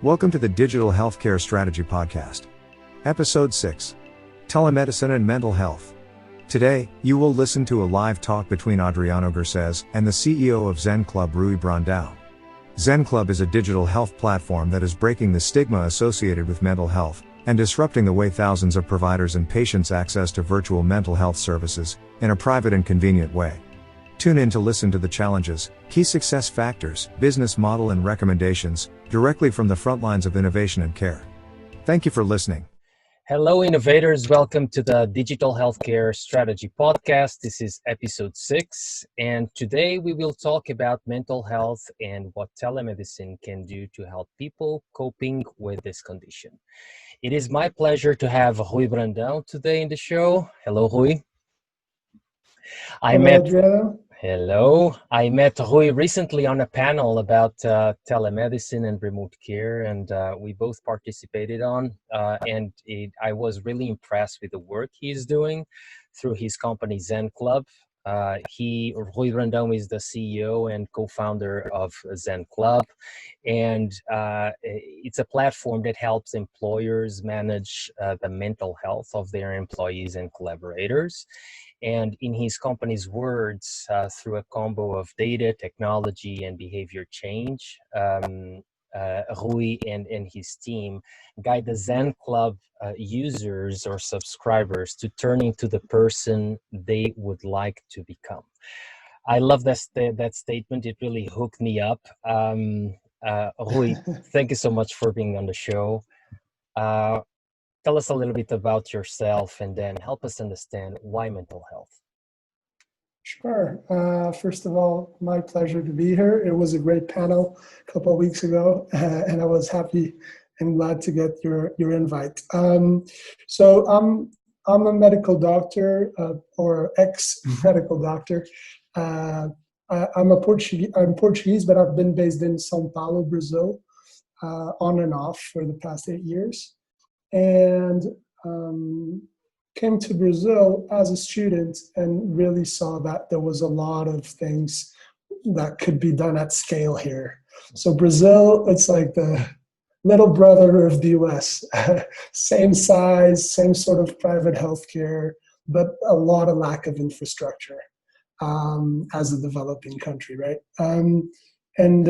Welcome to the Digital Healthcare Strategy Podcast. Episode 6. Telemedicine and Mental Health. Today, you will listen to a live talk between Adriano Garces and the CEO of Zen Club Rui Brandão. Zen Club is a digital health platform that is breaking the stigma associated with mental health, and disrupting the way thousands of providers and patients access to virtual mental health services, in a private and convenient way. Tune in to listen to the challenges, key success factors, business model and recommendations, directly from the front lines of innovation and care. Thank you for listening. Hello, innovators. Welcome to the Digital Healthcare Strategy Podcast. This is episode 6, and today we will talk about mental health and what telemedicine can do to help people coping with this condition. It is my pleasure to have Rui Brandão today in the show. Hello, Rui. Hello. I met Rui recently on a panel about telemedicine and remote care, and we both participated on, I was really impressed with the work he's doing through his company Zen Club. Rui Brandão is the CEO and co-founder of Zen Club, and it's a platform that helps employers manage the mental health of their employees and collaborators. And in his company's words, through a combo of data, technology, and behavior change, Rui and his team guide the Zen Club users or subscribers to turn into the person they would like to become. I love that statement. It really hooked me up. Rui, thank you so much for being on the show. Tell us a little bit about yourself and then help us understand why mental health. Sure. First of all, my pleasure to be here. It was a great panel a couple of weeks ago, and I was happy and glad to get your invite. So I'm a medical doctor or ex-medical doctor. I'm Portuguese, but I've been based in São Paulo, Brazil, on and off for the past 8 years. And came to Brazil as a student and really saw that there was a lot of things that could be done at scale here. So Brazil, it's like the little brother of the US, same size, same sort of private healthcare, but a lot of lack of infrastructure as a developing country, right? And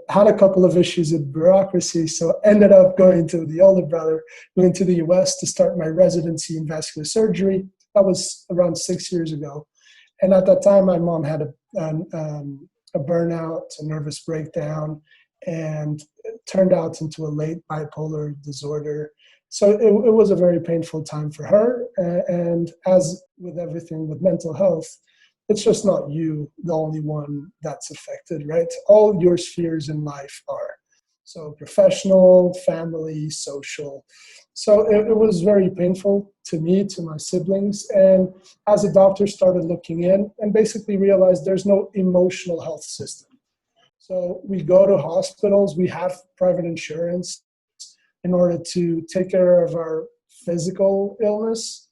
had a couple of issues with bureaucracy, so ended up going to the older brother, going to the US to start my residency in vascular surgery. That was around 6 years ago. And at that time, my mom had a burnout, a nervous breakdown, and it turned out into a late bipolar disorder. So it was a very painful time for her. And as with everything with mental health, it's just not you, the only one that's affected, right? All your spheres in life are. So professional, family, social. So it was very painful to me, to my siblings. And as a doctor, started looking in and basically realized there's no emotional health system. So we go to hospitals, we have private insurance in order to take care of our physical illness.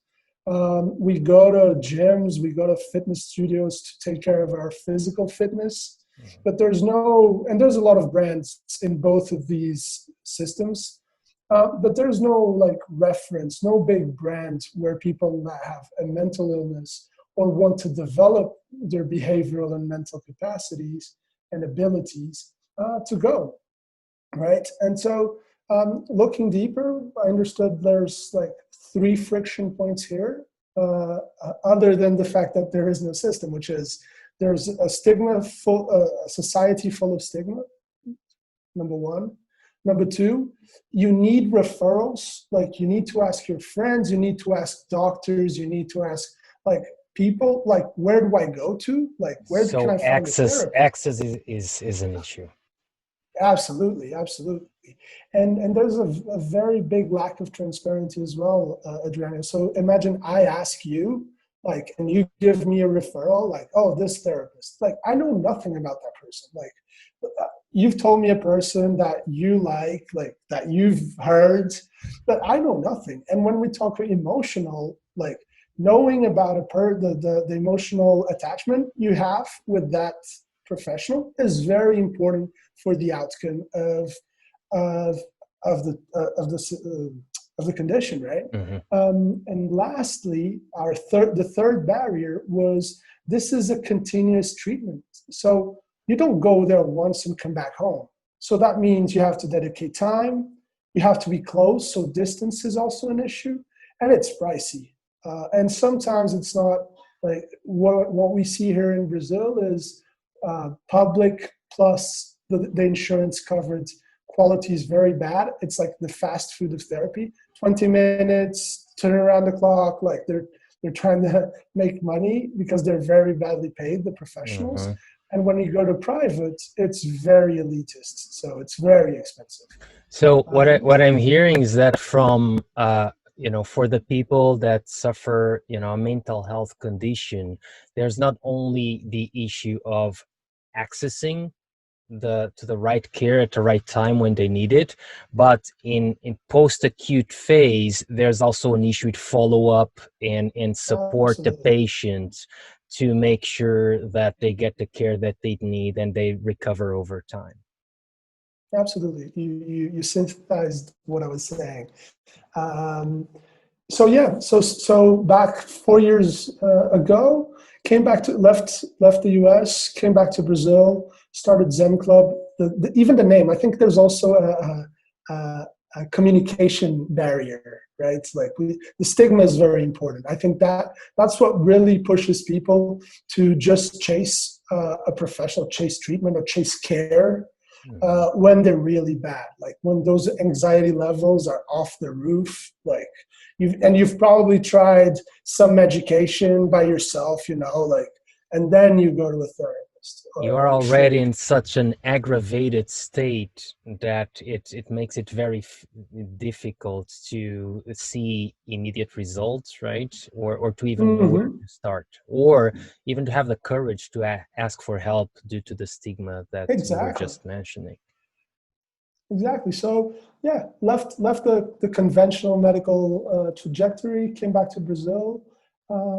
We go to gyms, we go to fitness studios to take care of our physical fitness, but there's a lot of brands in both of these systems, but there's no like reference, no big brand where people that have a mental illness or want to develop their behavioral and mental capacities and abilities to go, right? And so looking deeper, I understood there's like 3 friction points here, other than the fact that there is no system, which is there's a society full of stigma, number 1. Number 2, you need referrals. Like you need to ask your friends, you need to ask doctors, you need to ask like people, like where do I go to? Like where can I find a therapist? Access is an issue. Absolutely. And there's a very big lack of transparency as well, Adriano. So imagine I ask you, like, and you give me a referral, like, oh, this therapist. Like, I know nothing about that person. Like, you've told me a person that you like that you've heard, but I know nothing. And when we talk emotional, like, knowing about the emotional attachment you have with that professional is very important for the outcome of of the condition, right? And lastly, the third barrier was this is a continuous treatment. So you don't go there once and come back home. So that means you have to dedicate time, you have to be close, so distance is also an issue, and it's pricey. And sometimes it's not like what we see here in Brazil is public plus the insurance coverage quality is very bad. It's like the fast food of therapy. 20 minutes, turn around the clock, like they're trying to make money because they're very badly paid, the professionals. And when you go to private, it's very elitist, so it's very expensive. So what I'm hearing is that from for the people that suffer a mental health condition, there's not only the issue of accessing to the right care at the right time when they need it, but in post-acute phase, there's also an issue with follow-up and support the patient to make sure that they get the care that they need and they recover over time. Absolutely, you synthesized what I was saying. So back 4 years ago, came back to left the US, came back to Brazil, started Zen Club. Even the name, I think there's also a communication barrier, right? It's like the stigma is very important. I think that's what really pushes people to just chase a professional, chase treatment or chase care when they're really bad, like when those anxiety levels are off the roof, like you've probably tried some medication by yourself, and then you go to a therapist. You are already in such an aggravated state that it makes it very difficult to see immediate results, right? Or to even know where to start, or even to have the courage to ask for help due to the stigma that you were just mentioning. Exactly. So left the conventional medical trajectory, came back to Brazil,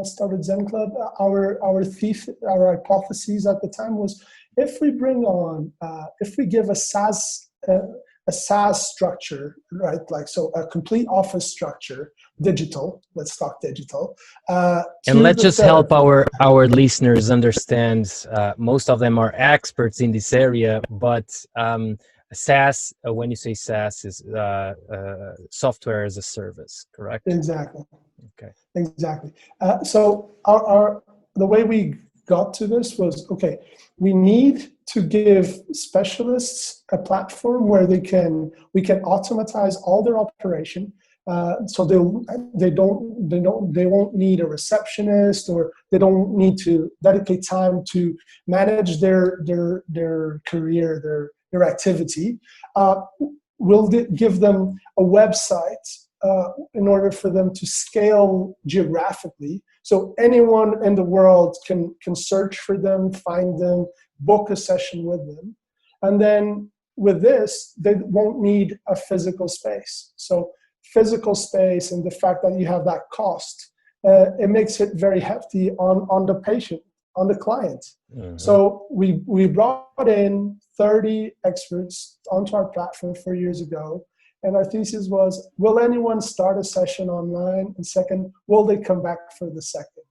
started Zen Club. Our hypotheses at the time was if we give a SaaS structure, right? Like, so a complete office structure, digital, let's talk digital. And let's just help our listeners understand, most of them are experts in this area, but SaaS, when you say SaaS, is software as a service, correct? Exactly. Okay. Exactly. So the way we got to this was, okay, we need to give specialists a platform where we can automatize all their operation. So they won't need a receptionist, or they don't need to dedicate time to manage their career, their activity. We'll give them a website in order for them to scale geographically. So anyone in the world can search for them, find them, book a session with them. And then with this, they won't need a physical space. So physical space and the fact that you have that cost, it makes it very hefty on the patient, on the client. So we brought in 30 experts onto our platform 4 years ago. And our thesis was, will anyone start a session online? And second, will they come back for the second?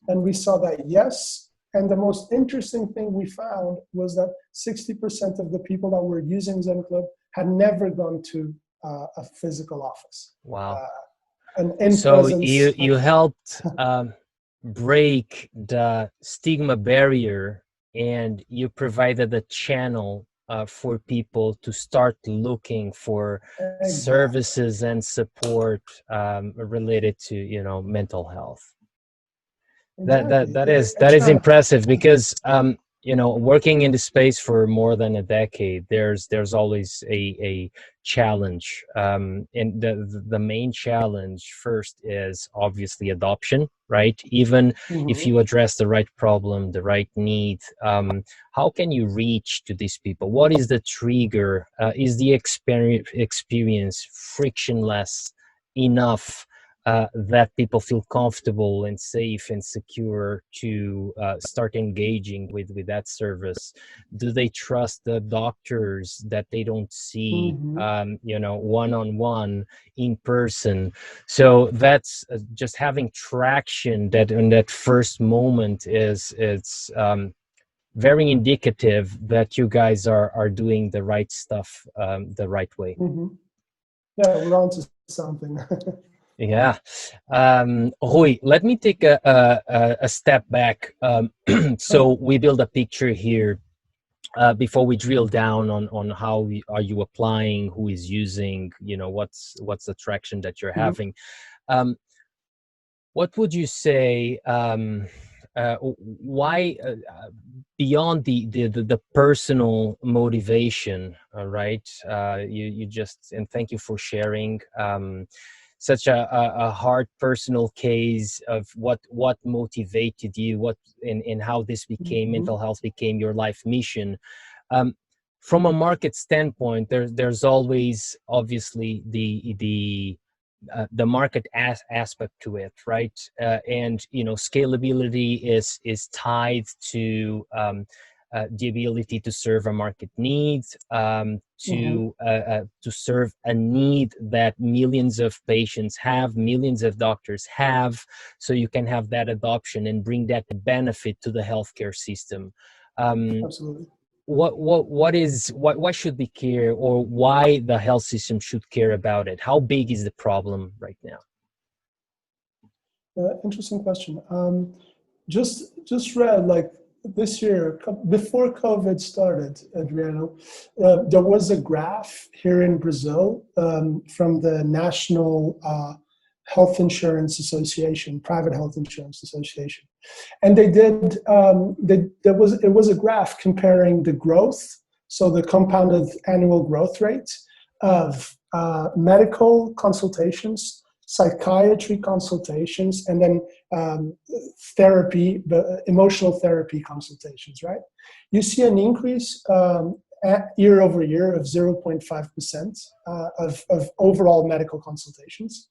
And we saw that yes. And the most interesting thing we found was that 60% of the people that were using Zen Club had never gone to a physical office. Wow. So you helped break the stigma barrier, and you provided a channel for people to start looking for services and support related to mental health. Exactly. That is impressive, because working in the space for more than a decade, there's always a challenge, and the main challenge first is obviously adoption, right? Even if you address the right problem, the right need, how can you reach to these people? What is the trigger? Is the experience frictionless enough that people feel comfortable and safe and secure to start engaging with that service? Do they trust the doctors that they don't see, one-on-one in person? So that's just having traction that in that first moment it's very indicative that you guys are doing the right stuff the right way. Yeah, we're on to something. Yeah. Rui, let me take a step back. So we build a picture here before we drill down on how are you applying, who is using, what's the traction that you're having. What would you say, why, beyond the personal motivation, right? You just, and thank you for sharing such a hard personal case of what motivated you, what and how this became, mental health became your life mission. From a market standpoint, there's always obviously the market aspect to it, right? And scalability is tied to the ability to serve a market need, to serve a need that millions of patients have, millions of doctors have, so you can have that adoption and bring that benefit to the healthcare system. Absolutely. Why should we care, or why the health system should care about it? How big is the problem right now? Interesting question. Just read, like, this year, before COVID started, Adriano, there was a graph here in Brazil from the National Health Insurance Association, Private Health Insurance Association. And they did, it was a graph comparing the growth, so the compounded annual growth rate of medical consultations, psychiatry consultations, and then therapy, emotional therapy consultations, right? You see an increase year over year of 0.5% of overall medical consultations.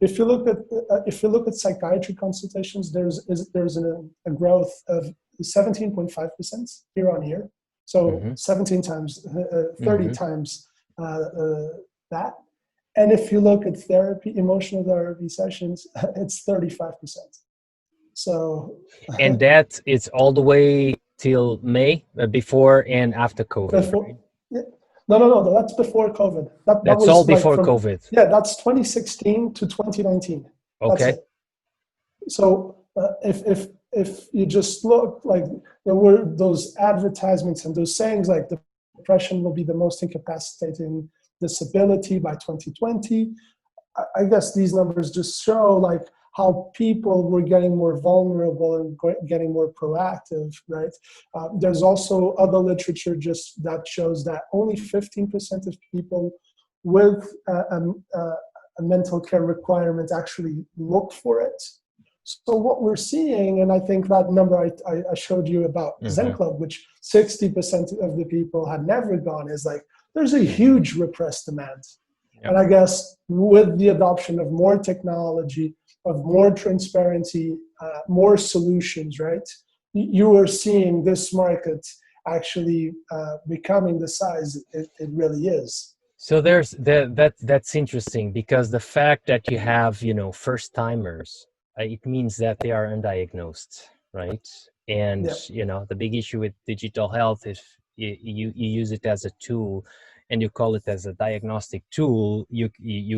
If you look at psychiatry consultations, there's a growth of 17.5% year on year. So 17 times, 30 times that. And if you look at therapy, emotional therapy sessions, it's 35%. So, and that is all the way till May, before and after COVID. Right? Yeah. No, that's before COVID. That's was all before COVID. Yeah, that's 2016 to 2019. Okay. That's it. So if you just look, like, there were those advertisements and those sayings like depression will be the most incapacitating disability by 2020. I guess these numbers just show like how people were getting more vulnerable and getting more proactive, right? There's also other literature just that shows that only 15% of people with a mental care requirement actually look for it. So what we're seeing, and I think that number I showed you about Zen Club, which 60% of the people had never gone, is like, there's a huge repressed demand. Yep. And I guess with the adoption of more technology, of more transparency, more solutions, right? You are seeing this market actually becoming the size it really is. So there's that's interesting, because the fact that you have, first timers, it means that they are undiagnosed, right? And the big issue with digital health is you use it as a tool, and you call it as a diagnostic tool, you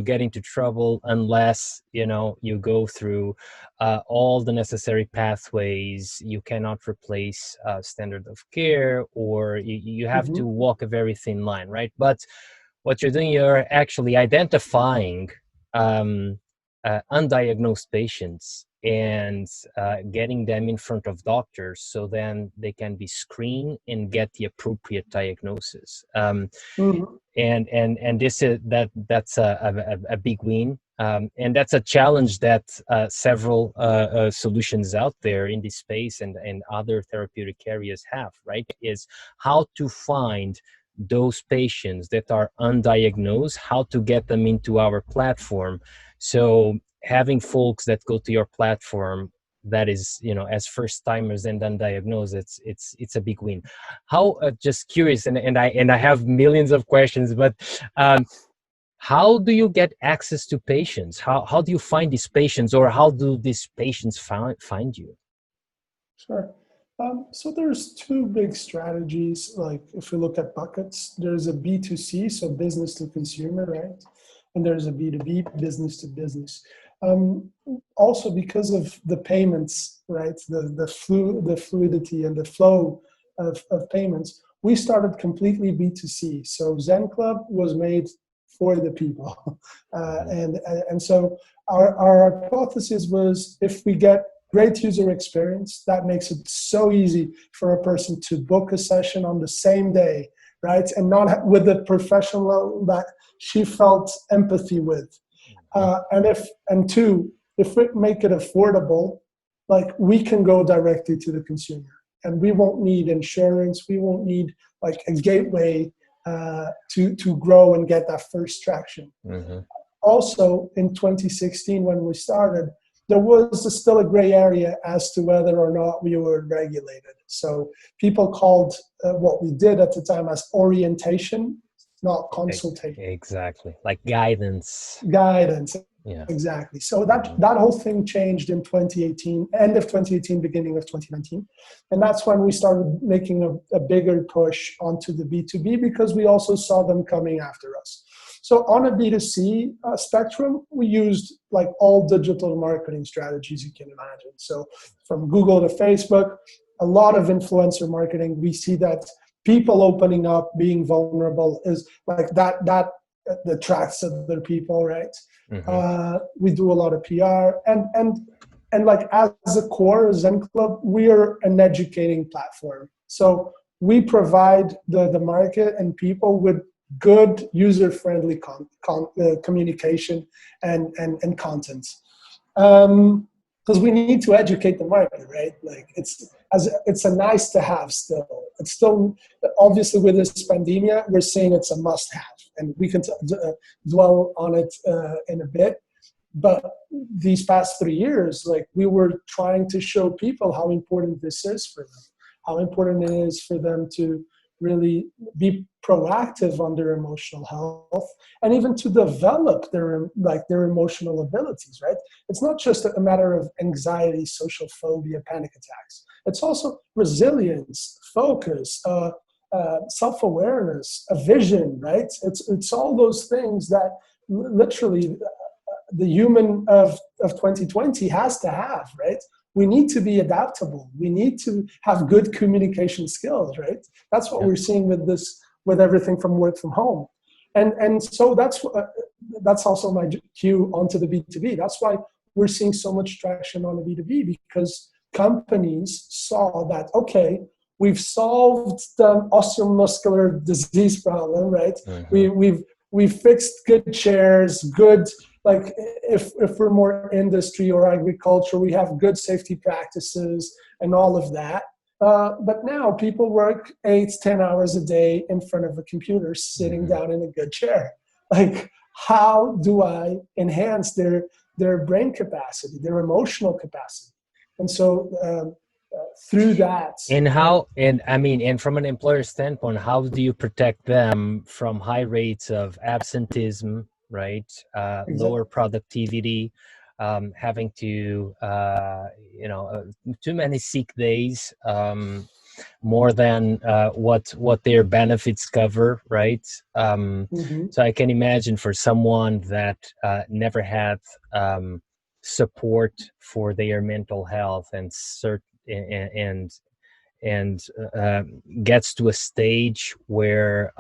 get into trouble unless you go through all the necessary pathways. You cannot replace standard of care, or you have to walk a very thin line, right? But what you're doing, you're actually identifying undiagnosed patients and getting them in front of doctors, so then they can be screened and get the appropriate diagnosis. And this is that's a big win, and that's a challenge that several solutions out there in this space and other therapeutic areas have, right? Is how to find those patients that are undiagnosed, how to get them into our platform. So having folks that go to your platform that is, you know, as first timers and undiagnosed, it's a big win. How just curious, and I have millions of questions, but how do you get access to patients? How do you find these patients, or how do these patients find you? Sure. So there's two big strategies. Like if we look at buckets, there's a B2C, so business to consumer, right? And there's a B2B, business to business. Also because of the payments, right? The fluidity and the flow of payments, we started completely B2C. So Zen Club was made for the people. And so our hypothesis was, if we get great user experience, that makes it so easy for a person to book a session on the same day, right? And not with a professional that she felt empathy with. And two, if we make it affordable, like we can go directly to the consumer, and we won't need insurance. We won't need like a gateway to grow and get that first traction. Also, in 2016, when we started, there was still a gray area as to whether or not we were regulated. So people called what we did at the time as orientation, not consultation. Exactly, like guidance. Guidance. Yeah. Exactly. So that whole thing changed in 2018, end of 2018, beginning of 2019. And that's when we started making a bigger push onto the B2B, because we also saw them coming after us. So on a B2C spectrum, we used like all digital marketing strategies you can imagine. So from Google to Facebook, a lot of influencer marketing. We see that people opening up, being vulnerable is like that attracts other people, right? We do a lot of PR, and like as a core Zen Club, we are an educating platform. So we provide the market and people with good user-friendly communication and content, because we need to educate the market, right? Like it's a nice to have still. It's still, obviously with this pandemic, we're saying it's a must-have, and we can dwell on it in a bit. But these past 3 years, like we were trying to show people how important this is for them, how important it is for them to really be proactive on their emotional health, and even to develop their emotional abilities, right? It's not just a matter of anxiety, social phobia, panic attacks. It's also resilience, focus, self-awareness, a vision, right? It's all those things that literally the human of 2020 has to have, right? We need to be adaptable. We need to have good communication skills, right? That's what we're seeing with everything from work from home. And so that's also my cue onto the B2B. That's why we're seeing so much traction on the B2B, because companies saw that, okay, we've solved the osteomuscular disease problem, right? We've fixed good chairs, good, like if we're more industry or agriculture, we have good safety practices and all of that. But now people work 8-10 hours a day in front of a computer, sitting down in a good chair. Like, how do I enhance their brain capacity, their emotional capacity? And so through that. And from an employer standpoint, how do you protect them from high rates of absenteeism, right? Exactly. Lower productivity, having to, too many sick days, more than what their benefits cover, right? So I can imagine for someone that never had support for their mental health and gets to a stage where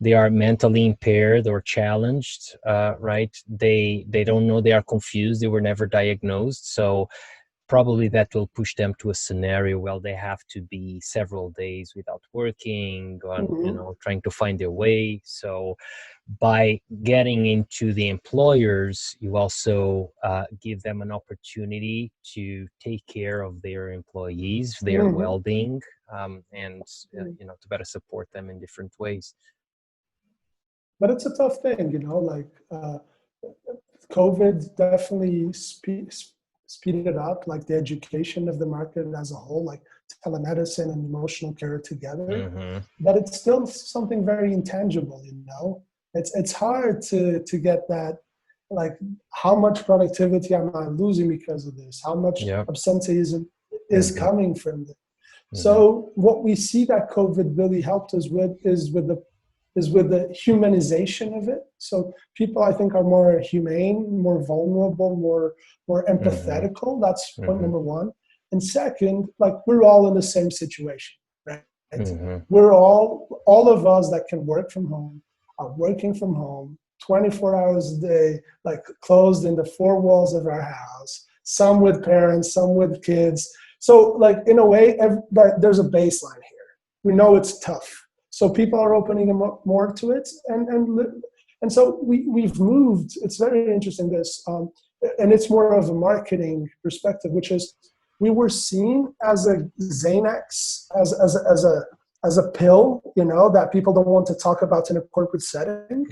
they are mentally impaired or challenged, right? They don't know, they are confused, they were never diagnosed. So probably that will push them to a scenario where they have to be several days without working, on, trying to find their way. So by getting into the employers, you also give them an opportunity to take care of their employees, their well-being, and to better support them in different ways. But it's a tough thing, like COVID definitely speeded up like the education of the market as a whole, like telemedicine and emotional care together. But it's still something very intangible, you know. It's hard to get that, like, how much productivity am I losing because of this? How much absenteeism is coming from this? So what we see that COVID really helped us with is with the humanization of it. So people, I think, are more humane, more vulnerable, more empathetical. That's point number one. And second, like, we're all in the same situation, right? We're all of us that can work from home are working from home 24 hours a day, like closed in the four walls of our house, some with parents, some with kids. So, like, in a way, there's a baseline here. We know it's tough. So people are opening more to it. And so we've moved. It's very interesting, this. And it's more of a marketing perspective, which is, we were seen as a Xanax, as a pill, you know, that people don't want to talk about in a corporate setting.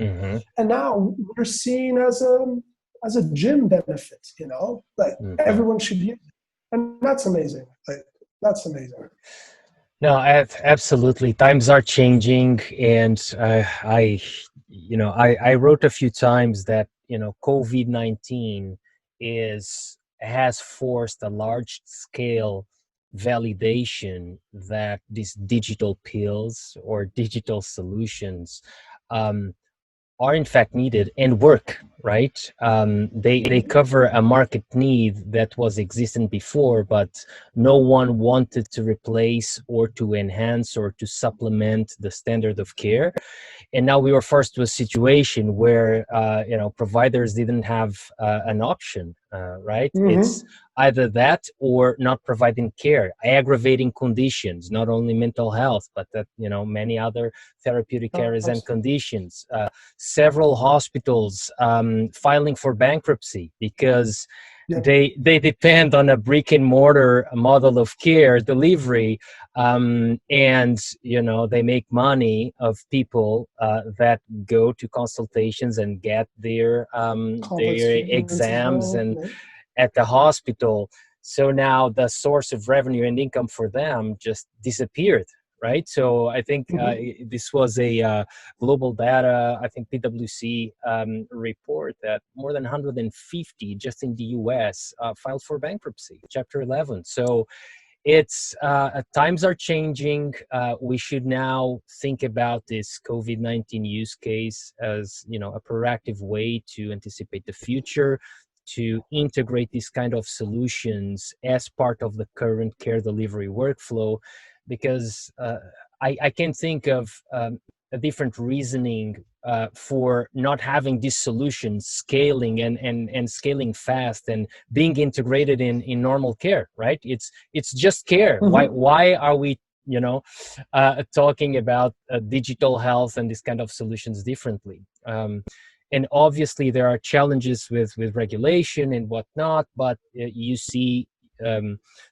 And now we're seen as a gym benefit, you know, like everyone should use it. And that's amazing. Like, that's amazing. No, absolutely. Times are changing, and I wrote a few times that, you know, COVID-19 has forced a large scale validation that these digital pills or digital solutions are in fact needed and work, right? They cover a market need that was existent before, but no one wanted to replace or to enhance or to supplement the standard of care. And now we were forced to a situation where providers didn't have an option, right? It's either that or not providing care, aggravating conditions, not only mental health, but that, you know, many other therapeutic areas and conditions. Several hospitals filing for bankruptcy because they depend on a brick and mortar model of care delivery, and, you know, they make money of people that go to consultations and get their exams and at the hospital. So now the source of revenue and income for them just disappeared, right? So I think this was a global data, I think PwC report, that more than 150 just in the US filed for bankruptcy, Chapter 11. So it's times are changing. We should now think about this COVID-19 use case as, you know, a proactive way to anticipate the future, to integrate these kind of solutions as part of the current care delivery workflow, because I can think of a different reasoning for not having this solution scaling and scaling fast and being integrated in normal care, right? It's just care. Why are we, you know, talking about digital health and this kind of solutions differently? And obviously there are challenges with regulation and whatnot, but you see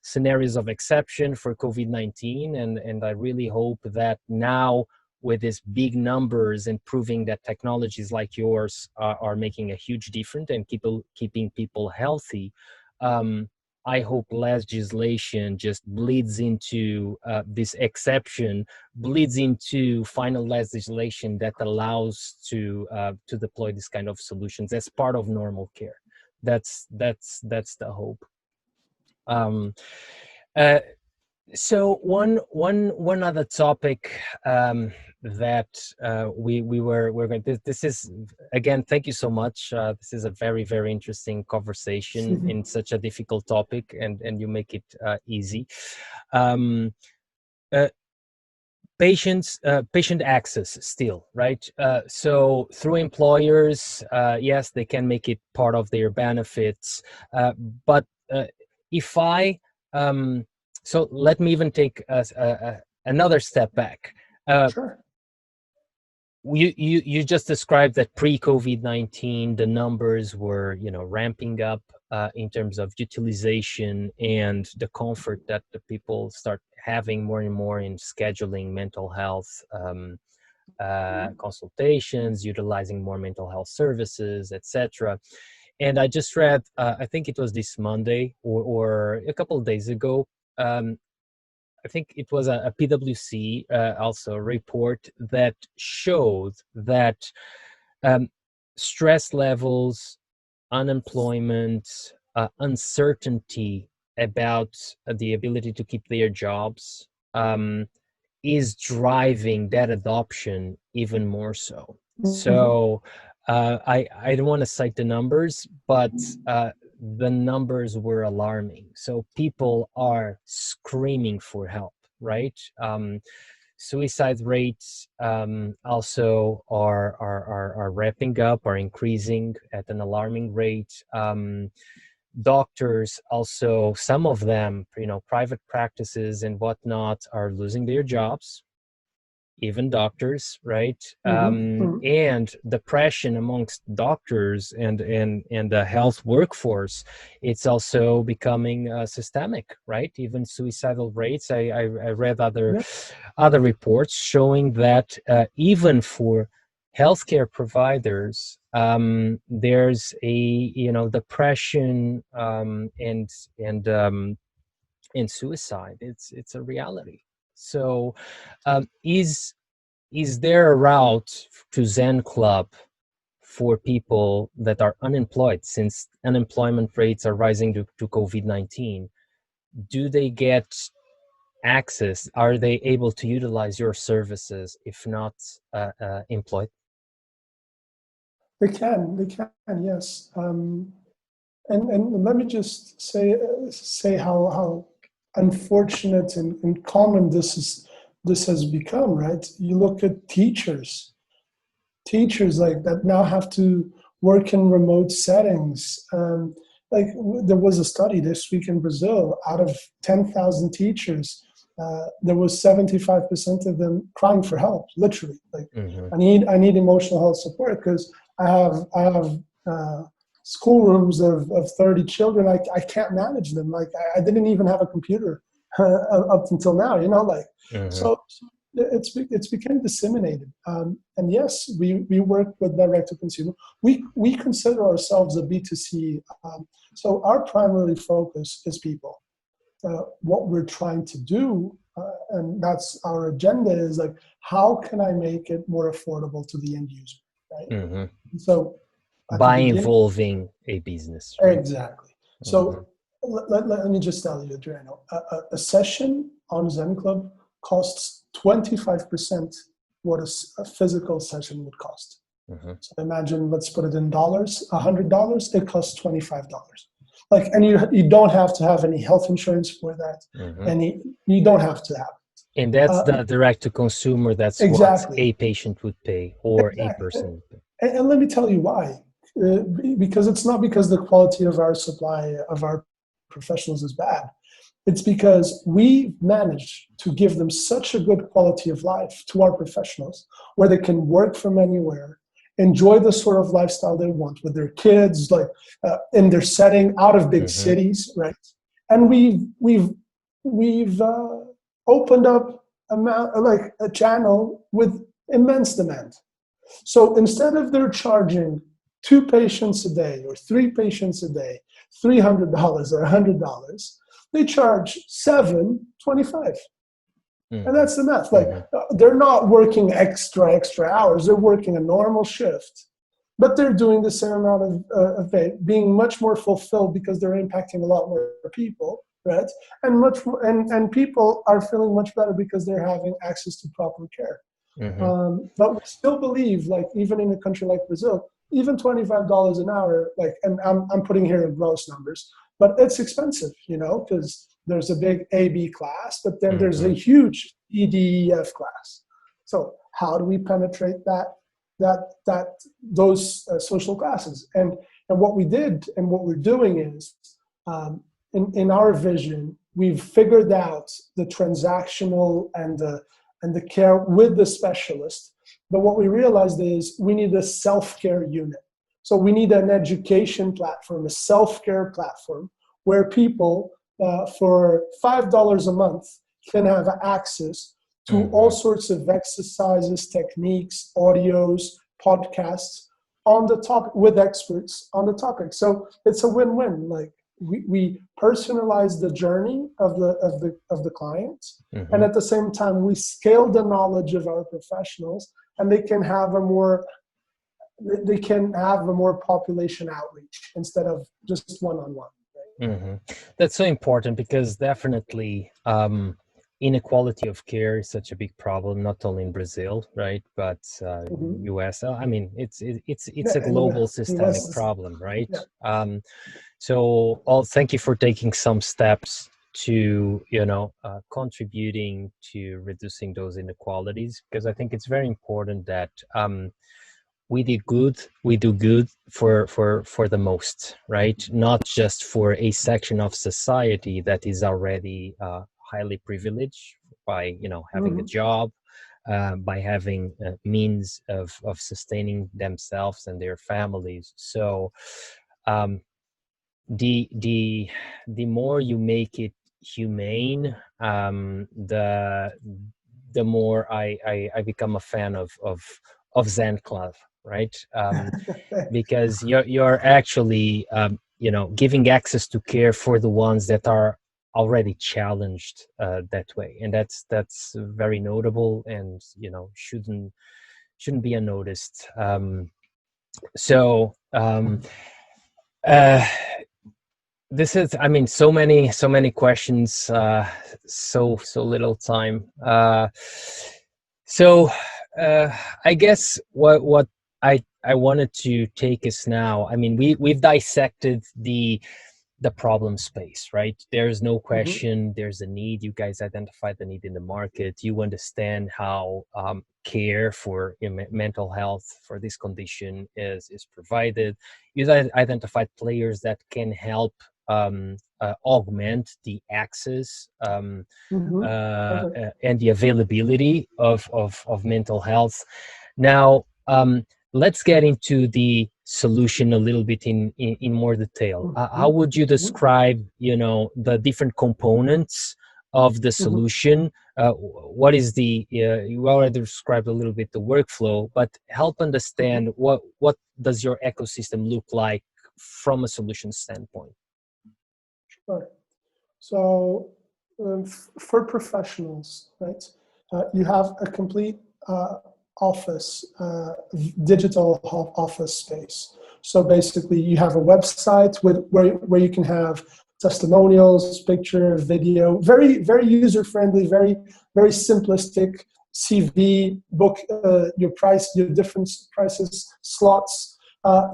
scenarios of exception for COVID-19, and I really hope that now, with these big numbers and proving that technologies like yours are making a huge difference and keeping people healthy, I hope legislation just bleeds into this exception, bleeds into final legislation that allows to deploy this kind of solutions as part of normal care. That's the hope. So one other topic that we're going. This is, again, thank you so much. This is a very, very interesting conversation in such a difficult topic, and you make it easy. Patient access still, right? So through employers, yes, they can make it part of their benefits, but if I so let me even take another step back. Sure. You just described that pre-COVID-19, the numbers were, you know, ramping up in terms of utilization and the comfort that the people start having more and more in scheduling mental health consultations, utilizing more mental health services, etc. And I just read, I think it was this Monday or a couple of days ago. I think it was a PwC also report that showed that stress levels, unemployment, uncertainty about the ability to keep their jobs is driving that adoption even more so. So I don't want to cite the numbers, but the numbers were alarming. So people are screaming for help, right? Suicide rates also are ramping up, are increasing at an alarming rate. Doctors also, some of them, private practices and whatnot, are losing their jobs, even doctors, right? And depression amongst doctors and the health workforce, it's also becoming systemic, right? Even suicidal rates. I read other reports showing that even for healthcare providers, there's a depression and suicide. It's a reality. So is there a route to Zen Club for people that are unemployed, since unemployment rates are rising due to COVID-19? Do they get access? Are they able to utilize your services if not employed? They can, yes. And let me just say how unfortunate and common this has become, right? You look at teachers like that now have to work in remote settings. Like there was a study this week in Brazil. Out of 10,000 teachers, there was 75% of them crying for help. Literally, like I need emotional health support because I have schoolrooms of 30 children. I can't manage them. Like I didn't even have a computer up until now. So it's become disseminated. And yes, we work with direct to consumer. We consider ourselves a B2C. So our primary focus is people. What we're trying to do, and that's our agenda, is like, how can I make it more affordable to the end user, right? So by involving a business, right? Exactly. So let me just tell you, Adriano, a session on Zen Club costs 25% what a physical session would cost. So imagine, let's put it in dollars, $100, it costs $25. Like, and you don't have to have any health insurance for that. And you don't have to have it. And that's the direct to consumer. That's exactly what a patient would pay, or a person would pay. And let me tell you why. Because it's not because the quality of our supply of our professionals is bad. It's because we managed to give them such a good quality of life to our professionals, where they can work from anywhere, enjoy the sort of lifestyle they want with their kids, like in their setting, out of big cities, right? And we've opened up a channel with immense demand. So instead of they're charging 2 patients a day or 3 patients a day, $300 or $100, they charge 7, $25. And that's the math. Like they're not working extra hours. They're working a normal shift, but they're doing the same amount of pay, being much more fulfilled because they're impacting a lot more people, right? And much more, and people are feeling much better because they're having access to proper care. But we still believe, like, even in a country like Brazil, even $25 an hour, like, and I'm putting here in gross numbers, but it's expensive, because there's a big AB class, but then there's a huge EDEF class. So how do we penetrate those social classes? And what we did and what we're doing is, in our vision, we've figured out the transactional and the care with the specialist. But what we realized is we need a self-care unit. So we need an education platform, a self-care platform, where people for $5 a month can have access to all sorts of exercises, techniques, audios, podcasts on the topic with experts on the topic. So it's a win-win. Like we personalize the journey of the client, and at the same time we scale the knowledge of our professionals, and they can have a more population outreach instead of just one-on-one. Right? That's so important, because definitely inequality of care is such a big problem, not only in Brazil, right, but US. I mean, it's a global systemic problem, right? Yeah. So, thank you for taking some steps to, contributing to reducing those inequalities, because I think it's very important that we do good for the most, right? Not just for a section of society that is already highly privileged by, having a job, by having means of sustaining themselves and their families. So the more you make it humane, the more I become a fan of Zen Club, right? Because you're actually giving access to care for the ones that are already challenged that way, and that's very notable, and shouldn't be unnoticed. This is, I mean, so many questions, so little time. I guess what I wanted to take us now. I mean, we've dissected the problem space, right? There's no question. There's a need. You guys identified the need in the market. You understand how care for mental health for this condition is provided. You identified players that can help augment the access and the availability of mental health. Now, let's get into the solution a little bit in more detail. How would you describe, the different components of the solution? What is you already described a little bit the workflow, but help understand what does your ecosystem look like from a solution standpoint? Sure. So for professionals, right, you have a complete office, digital office space. So basically you have a website where you can have testimonials, picture, video, very, very user-friendly, very, very simplistic CV, book your price, your different prices, slots.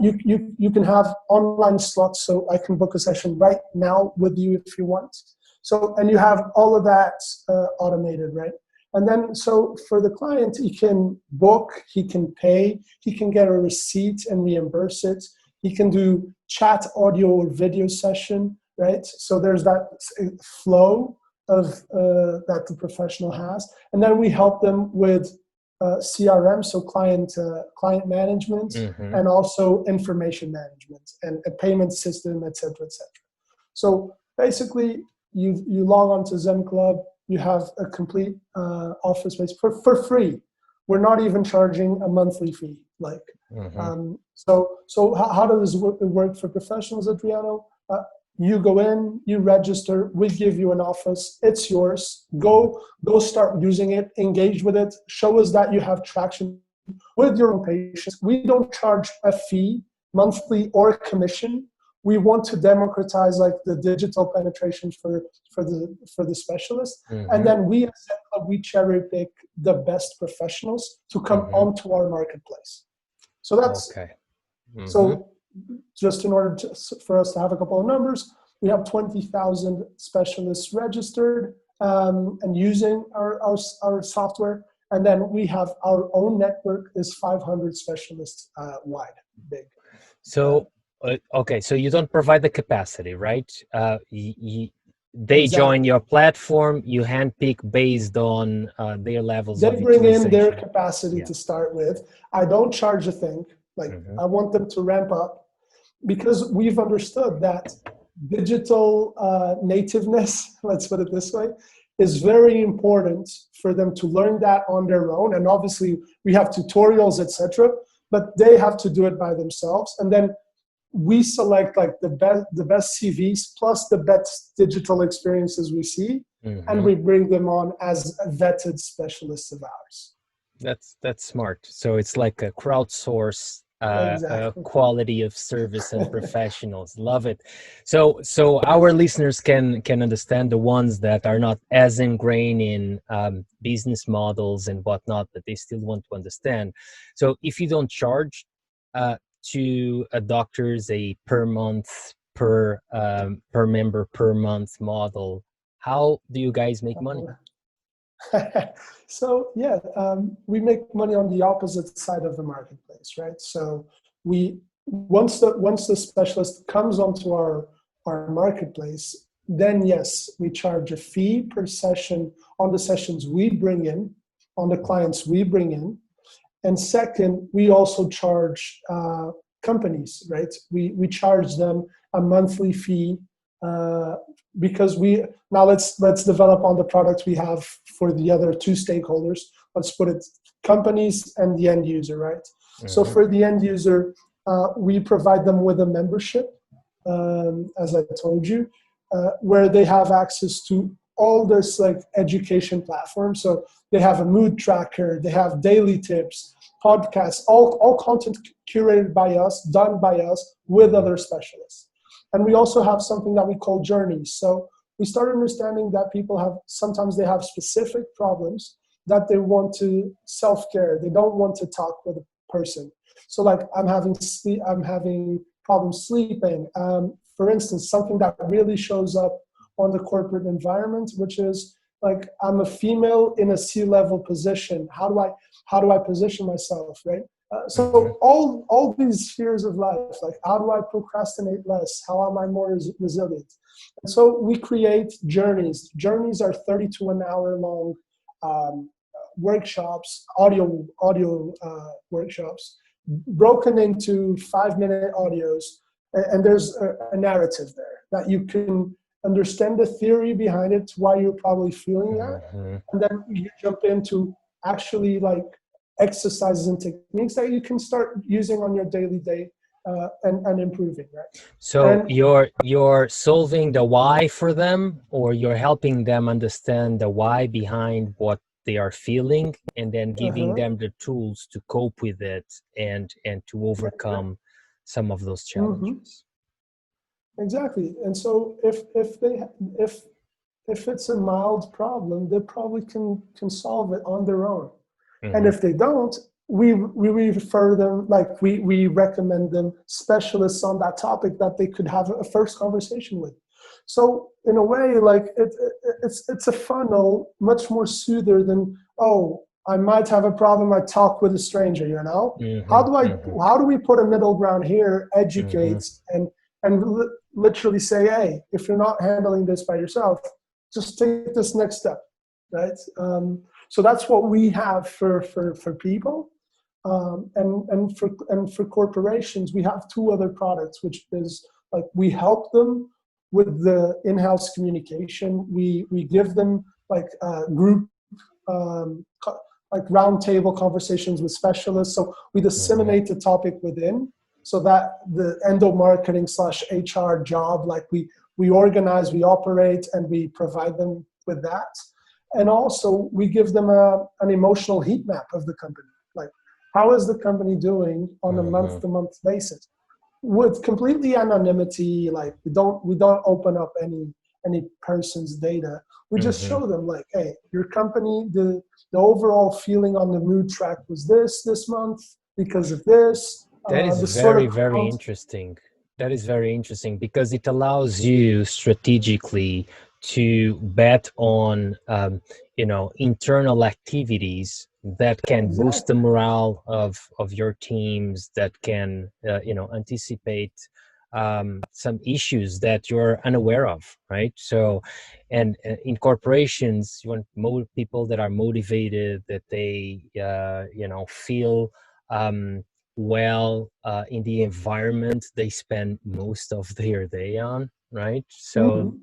You can have online slots, so I can book a session right now with you if you want. So, and you have all of that automated, right? And then, so for the client, he can book, he can pay, he can get a receipt and reimburse it. He can do chat, audio, or video session, right? So there's that flow of that the professional has. And then we help them with CRM, so client management, and also information management and a payment system, et cetera, et cetera. So basically, you log on to Zen Club, you have a complete office space for free. We're not even charging a monthly fee. Like, so how does it work for professionals, Adriano? You go in, you register, we give you an office, it's yours. Go start using it, engage with it, show us that you have traction with your own patients. We don't charge a fee, monthly or a commission. We want to democratize like the digital penetration for the specialists, and then we cherry pick the best professionals to come onto our marketplace. So that's okay. So just in order for us to have a couple of numbers, we have 20,000 specialists registered and using our software, and then we have our own network is 500 specialists wide, big. So. Okay, so you don't provide the capacity, right? They join your platform, you handpick based on their levels of utilization. They bring in their capacity to start with. I don't charge a thing. Like, I want them to ramp up, because we've understood that digital nativeness, let's put it this way, is very important for them to learn that on their own. And obviously we have tutorials, etc. but they have to do it by themselves. And then we select like the best CVs plus the best digital experiences we see, and we bring them on as vetted specialists of ours. That's smart. So it's like a crowdsource Exactly. quality of service and professionals. Love it. So our listeners can understand, the ones that are not as ingrained in business models and whatnot, but they still want to understand. So if you don't charge to a doctor's a per month, per member per month model, how do you guys make money? So yeah, we make money on the opposite side of the marketplace, right? So we once the specialist comes onto our marketplace, then yes, we charge a fee per session on the sessions we bring in, on the clients we bring in. And second, we also charge companies, right? We charge them a monthly fee because let's develop on the products we have for the other two stakeholders. Let's put it companies and the end user, right? So for the end user, we provide them with a membership, as I told you, where they have access to all this like education platform. So they have a mood tracker, they have daily tips, podcasts, all content curated by us, done by us with other specialists. And we also have something that we call journeys. So we start understanding that people sometimes they have specific problems that they want to self-care. They don't want to talk with a person. So like I'm having problems sleeping. For instance, something that really shows up on the corporate environment, which is like, I'm a female in a C-level position. How do I position myself, right? So all these spheres of life, like how do I procrastinate less? How am I more resilient? And so we create journeys. Journeys are 30 to an hour long workshops, audio workshops, broken into 5-minute audios. And there's a narrative there that you can understand the theory behind it, why you're probably feeling that. And then you jump into actually like exercises and techniques that you can start using on your daily day and improving, right? So you're solving the why for them, or you're helping them understand the why behind what they are feeling, and then giving them the tools to cope with it and to overcome some of those challenges. Exactly. And so if it's a mild problem, they probably can solve it on their own. And if they don't, we refer them, like we recommend them specialists on that topic that they could have a first conversation with. So in a way, like it's a funnel, much more soother than, oh, I might have a problem, I talk with a stranger, you know? How do we put a middle ground here, educate and literally say, hey, if you're not handling this by yourself, just take this next step, right? So that's what we have for people, and for corporations, we have 2 other products, which is like we help them with the in-house communication. We give them like group like roundtable conversations with specialists. So we disseminate the topic within, so that the endo-marketing / HR job, like we organize, we operate, and we provide them with that. And also we give them an emotional heat map of the company. Like, how is the company doing on a month-to-month basis? With completely anonymity, like we don't open up any person's data. We just show them like, hey, your company, the overall feeling on the mood track was this month because of this. That is very interesting. That is very interesting, because it allows you strategically to bet on internal activities that can boost the morale of your teams, that can anticipate some issues that you're unaware of, right? So, and in corporations, you want people that are motivated, that they feel well in the environment they spend most of their day on, right? So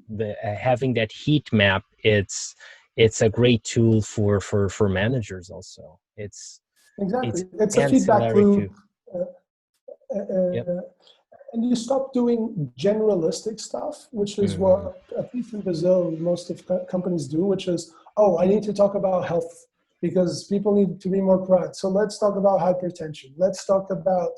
having that heat map, it's a great tool for managers also. It's a feedback loop. Yep. And you stop doing generalistic stuff, which is what, at least in Brazil, most of companies do, which is, oh, I need to talk about health because people need to be more proactive. So let's talk about hypertension. Let's talk about,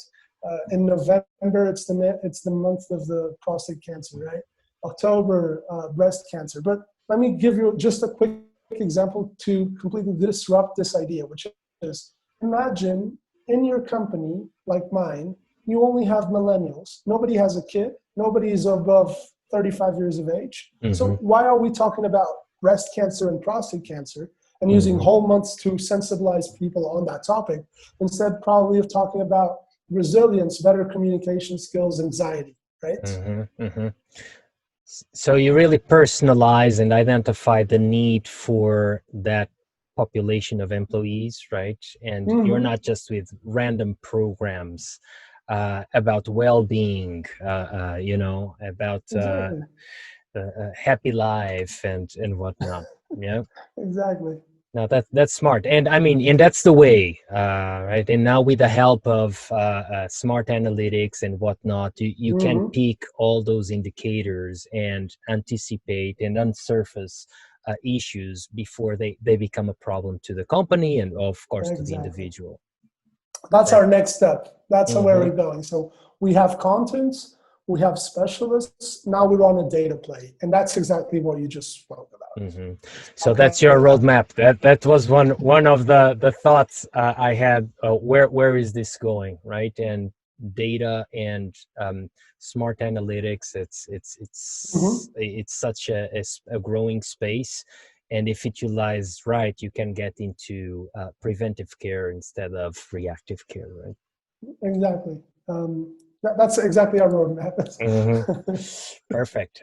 in November, it's the month of the prostate cancer, right? October, breast cancer. But let me give you just a quick example to completely disrupt this idea, which is, imagine in your company, like mine, you only have millennials. Nobody has a kid. Nobody is above 35 years of age. So why are we talking about breast cancer and prostate cancer and using whole months to sensibilize people on that topic, instead probably of talking about resilience, better communication skills, anxiety, right? So you really personalize and identify the need for that population of employees, right? And you're not just with random programs about well-being, about happy life and whatnot. Yeah. Exactly. No, that's smart, and I mean, and that's the way, right? And now with the help of smart analytics and whatnot, you can pick all those indicators and anticipate and unsurface issues before they become a problem to the company and, of course, to the individual. That's our next step. That's where we're going. So we have contents, we have specialists. Now we're on a data play, and that's exactly what you just spoke about. So that's your roadmap. That was one of the thoughts I had. Where is this going, right? And data and smart analytics. It's such a growing space, and if it utilized right, you can get into preventive care instead of reactive care, right? Exactly. That's exactly our roadmap. Perfect.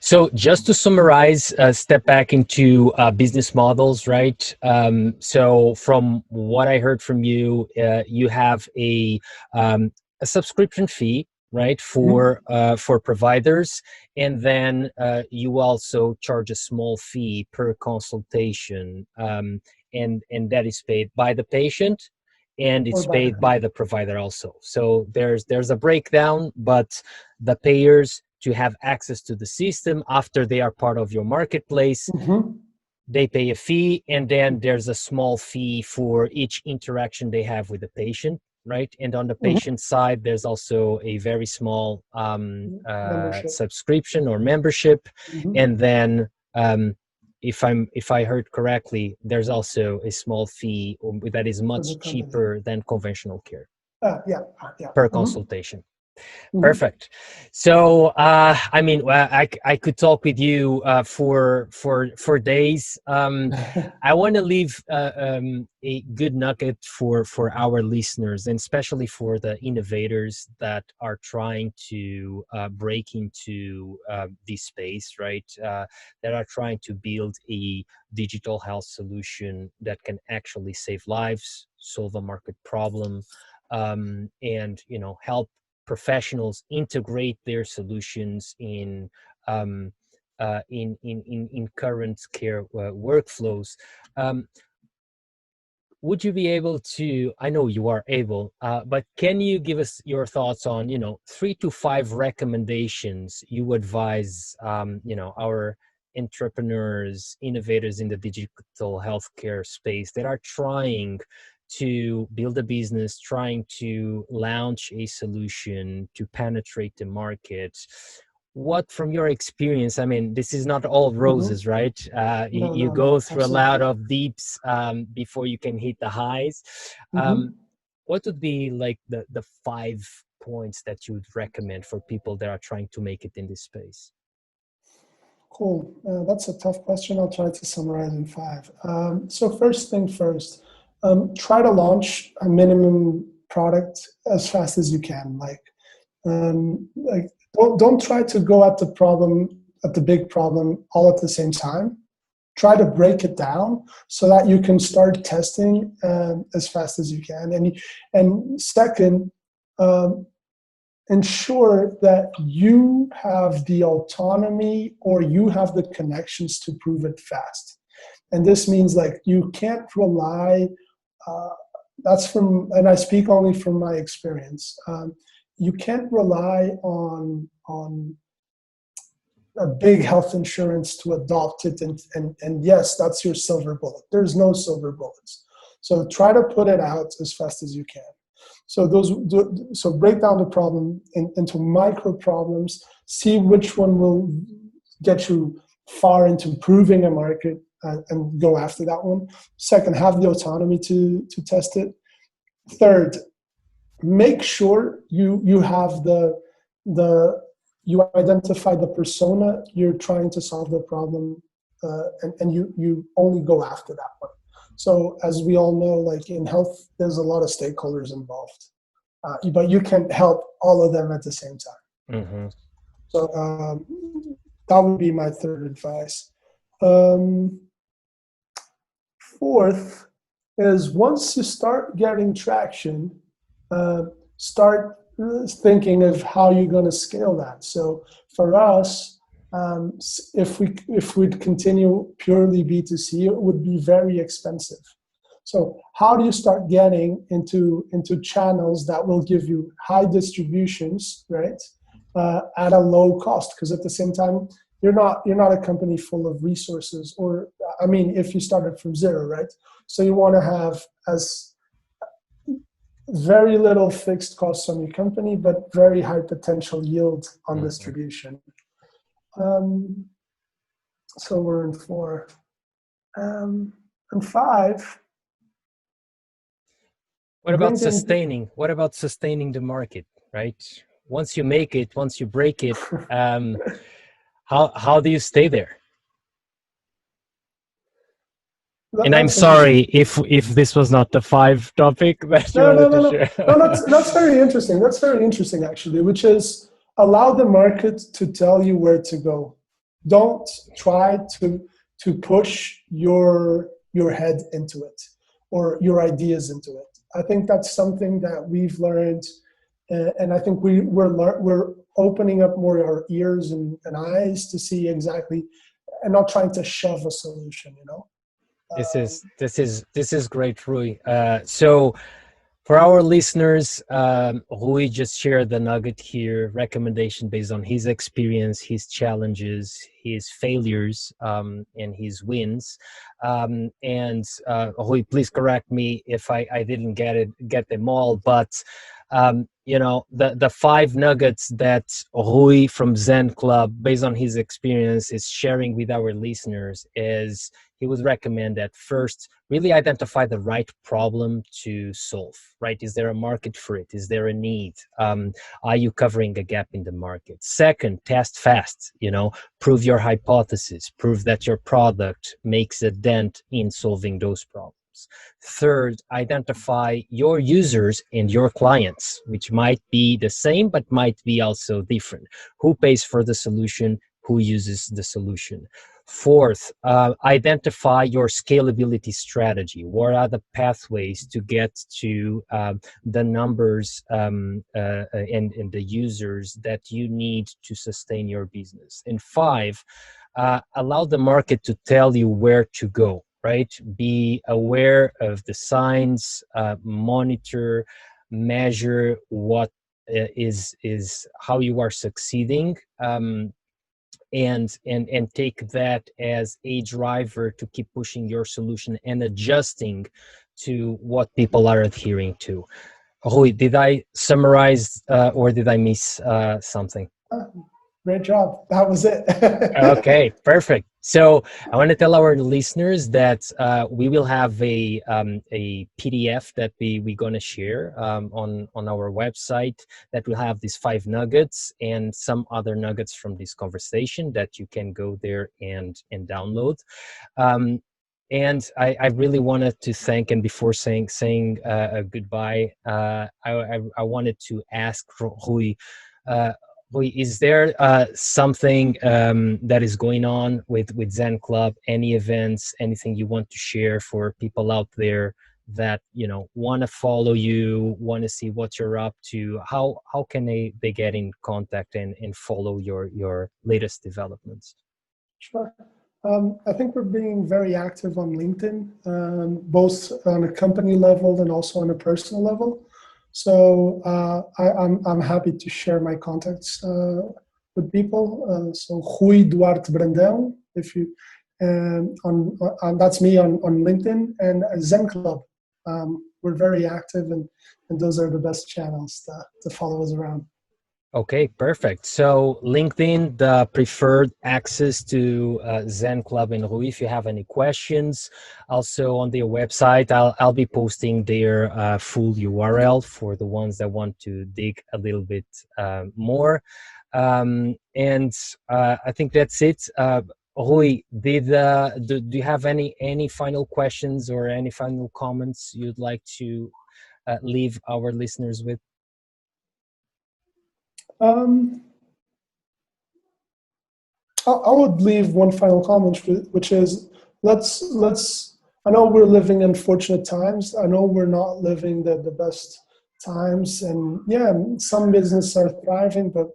So just to summarize, step back into business models, right? So from what I heard from you, you have a subscription fee, right, for providers, and then you also charge a small fee per consultation, and that is paid by the patient, and it's paid by the provider also. So there's a breakdown, but the payers, to have access to the system after they are part of your marketplace, they pay a fee, and then there's a small fee for each interaction they have with the patient, right? And on the patient side, there's also a very small subscription or membership, and then if I heard correctly, there's also a small fee that is much cheaper than conventional care per consultation. Perfect. So, I mean, I could talk with you for days. I want to leave a good nugget for our listeners, and especially for the innovators that are trying to break into this space, right? That are trying to build a digital health solution that can actually save lives, solve a market problem, and help professionals integrate their solutions in current care workflows. Would you be able to, I know you are able, but can you give us your thoughts on 3 to 5 recommendations you advise our entrepreneurs, innovators in the digital healthcare space that are trying to build a business, trying to launch a solution to penetrate the market? What, from your experience, I mean, this is not all roses, right? You go through a lot of deeps before you can hit the highs. What would be like the 5 points that you would recommend for people that are trying to make it in this space? Cool. That's a tough question. I'll try to summarize in 5. So first thing first, try to launch a minimum product as fast as you can. Don't try to go at the big problem all at the same time. Try to break it down so that you can start testing as fast as you can. And second, ensure that you have the autonomy or you have the connections to prove it fast. And this means you can't rely that's from, and I speak only from my experience. You can't rely on a big health insurance to adopt it, and yes, that's your silver bullet. There's no silver bullets. So try to put it out as fast as you can. So so break down the problem into micro problems, see which one will get you far into proving a market, and go after that one. Second, have the autonomy to test it. Third, make sure you have you identify the persona you're trying to solve the problem, and you only go after that one. So as we all know, like in health, there's a lot of stakeholders involved, but you can't help all of them at the same time. Mm-hmm. So that would be my third advice. Fourth is, once you start getting traction, start thinking of how you're going to scale that. So for us, if we'd continue purely B2C, it would be very expensive. So how do you start getting into channels that will give you high distributions, right, at a low cost? Because at the same time, you're not a company full of resources, or I mean, if you started from zero, right? So you want to have as very little fixed costs on your company, but very high potential yield on distribution. So we're in 4. And 5. What about sustaining? What about sustaining the market, right? Once you make it, once you break it, how do you stay there? And I'm sorry if this was not the 5 topic that you wanted to share. No, that's very interesting. That's very interesting, actually, which is allow the market to tell you where to go. Don't try to push your head into it or your ideas into it. I think that's something that we've learned, and I think we're opening up more our ears and eyes to see exactly, and not trying to shove a solution, you know. This is great, Rui. So for our listeners, Rui just shared the nugget here, recommendation based on his experience, his challenges, his failures, and his wins. And Rui, please correct me if I didn't get them all, but the 5 nuggets that Rui from Zen Club, based on his experience, is sharing with our listeners is he would recommend that first, really identify the right problem to solve, right? Is there a market for it? Is there a need? Are you covering a gap in the market? Second, test fast, prove your hypothesis, prove that your product makes a dent in solving those problems. Third, identify your users and your clients, which might be the same, but might be also different. Who pays for the solution? Who uses the solution? Fourth, identify your scalability strategy. What are the pathways to get to the numbers and the users that you need to sustain your business? And 5, allow the market to tell you where to go. Right? Be aware of the signs, monitor, measure what is how you are succeeding, and take that as a driver to keep pushing your solution and adjusting to what people are adhering to. Rui, did I summarize or did I miss something? Great job. That was it. Okay, perfect. So I want to tell our listeners that we will have a PDF that we're going to share on our website that will have these 5 nuggets and some other nuggets from this conversation that you can go there and download. And I really wanted to thank, and before saying goodbye, I wanted to ask Rui, is there something that is going on with Zen Club? Any events, anything you want to share for people out there that want to follow you, want to see what you're up to? How can they get in contact and follow your latest developments? Sure. I think we're being very active on LinkedIn, both on a company level and also on a personal level. So I'm happy to share my contacts with people. So Rui Duarte Brandão, if you, that's me on LinkedIn, and Zen Club. We're very active, and those are the best channels to follow us around. Okay, perfect. So LinkedIn, the preferred access to Zen Club and Rui. If you have any questions, also on their website, I'll be posting their full URL for the ones that want to dig a little bit more. And I think that's it. Rui, do you have any final questions or any final comments you'd like to leave our listeners with? I would leave one final comment, which is let's. I know we're living in fortunate times. I know we're not living the best times, and yeah, some businesses are thriving, but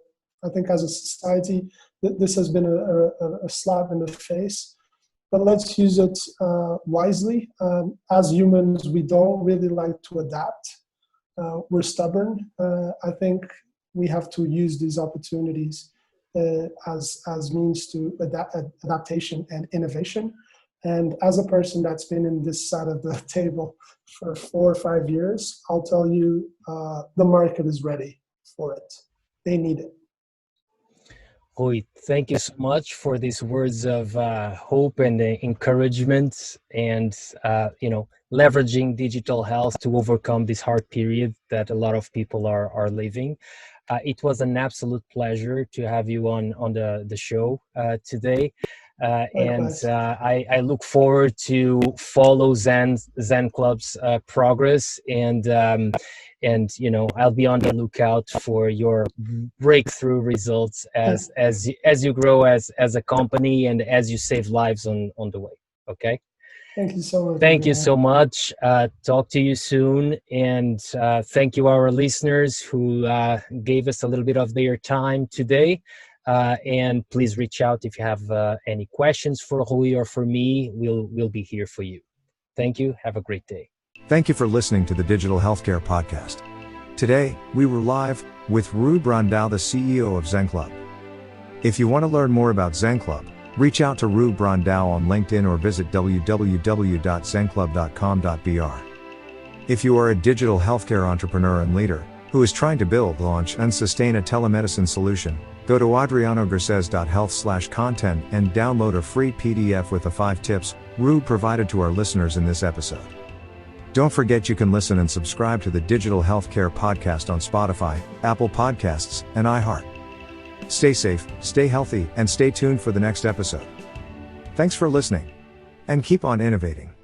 I think as a society, this has been a slap in the face. But let's use it wisely. As humans, we don't really like to adapt. We're stubborn. I think we have to use these opportunities as means to adaptation and innovation. And as a person that's been in this side of the table for 4 or 5 years, I'll tell you, the market is ready for it. They need it. Rui, thank you so much for these words of hope and encouragement, and leveraging digital health to overcome this hard period that a lot of people are living. It was an absolute pleasure to have you on the show today. And I look forward to follow Zen Club's progress, and I'll be on the lookout for your breakthrough results as you grow as a company and as you save lives on the way. Okay. Thank you so much. Thank you so much. Talk to you soon. And thank you, our listeners who gave us a little bit of their time today. And please reach out if you have any questions for Rui or for me. We'll be here for you. Thank you. Have a great day. Thank you for listening to the Digital Healthcare Podcast. Today, we were live with Rui Brandão, the CEO of Zen Club. If you want to learn more about Zen Club, reach out to Rui Brandão on LinkedIn or visit www.zenclub.com.br. If you are a digital healthcare entrepreneur and leader who is trying to build, launch, and sustain a telemedicine solution, go to adrianogarces.health/content and download a free PDF with the 5 tips Rui provided to our listeners in this episode. Don't forget you can listen and subscribe to the Digital Healthcare Podcast on Spotify, Apple Podcasts, and iHeart. Stay safe, stay healthy, and stay tuned for the next episode. Thanks for listening. And keep on innovating.